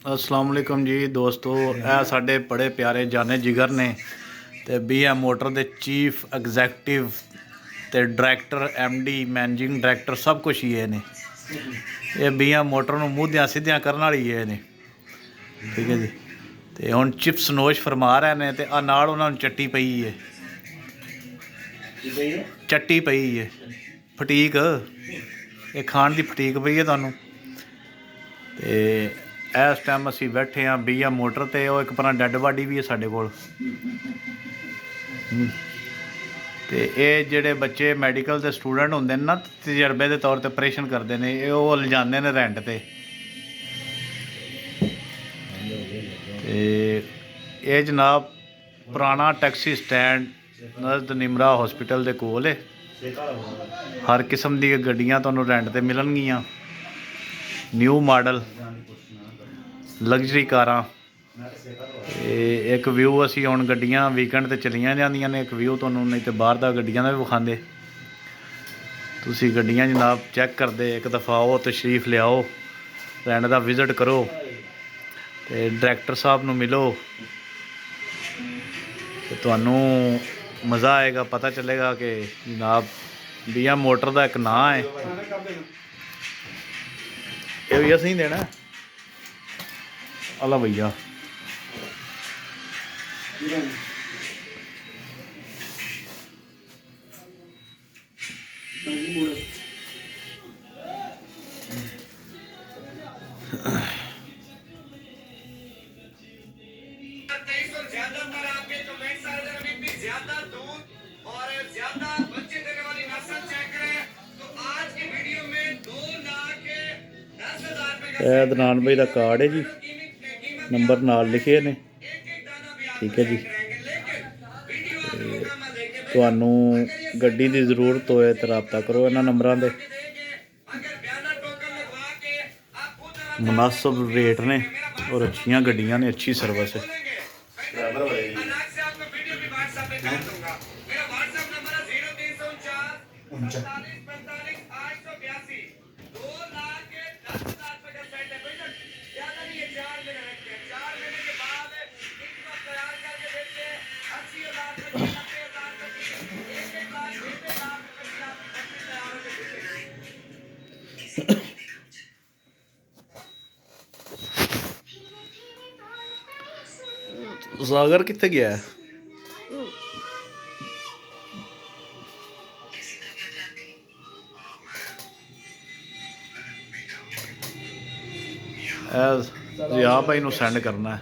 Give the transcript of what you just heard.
अस्सलाम वालेकुम जी दोस्तों, ਇਹ ਸਾਡੇ बड़े प्यारे जाने जिगर ने ते BM मोटर के चीफ एग्जैक्टिव ते डायरैक्टर MD मैनेजिंग डायरैक्टर सब कुछ ही ने। ये BM मोटर ਨੂੰ ਮੂਧਿਆਂ ਸਿੱਧਿਆਂ ਕਰਨ ਵਾਲੀ ਇਹ ਨੇ, ठीक है जी। ਤੇ ਹੁਣ चिप्स नोश फरमा रहे ने ਤੇ ਆ ਨਾਲ ਉਹਨਾਂ ਨੂੰ ਚੱਟੀ ਪਈ ਹੈ, ਚੱਟੀ ਪਈ ਹੈ ਫਟੀਕ, ਇਹ ਖਾਣ ਦੀ ਫਟੀਕ ਪਈ ਹੈ ਤੁਹਾਨੂੰ। ਤੇ इस टाइम असी बैठे हाँ BM मोटर ते, वो एक अपना डैड बाडी भी है साढ़े कोल। ते ये जेडे बच्चे मैडिकल के स्टूडेंट होंगे ना, तजर्बे के तौर पर ऑपरेशन करते हैं, ये वो लिजाते हैं रेंट ते। ये जनाब पुराना टैक्सी स्टैंड नज़द निमरा हॉस्पिटल के कोल है। हर किस्म दी गड्डियां तुहानूं रेंट ते मिलणगियां, न्यू मॉडल लग्जरी कारां। एक व्यू असी हुण गड्डियां वीकेंड ते चलियां जांदियां ने, एक व्यू तुहानूं नहीं तो बाहर दा गड्डियां दा भी विखांदे। तुसीं गड्डियां जनाब चैक करदे, एक दफ़ा आओ तशरीफ लियाओ, रैंट दा विजिट करो ते डायरैक्टर साहब नूं मिलो ते तुहानूं मज़ा आएगा, पता चलेगा कि जनाब BM मोटर दा एक नां है। ये भी असीं देना अला भैया। अदनान भाई का कार्ड है जी, नंबर नाल लिखे ने, ठीक है जी। तुहानूं गड्डी की जरूरत होए तो रबता करो इन्हां नंबरां ते। मुनासिब रेट ने और अच्छियां गड्डियां ने, अच्छी सर्विस है। सागर कितने गया है? आप भाई नूं सेंड करना है।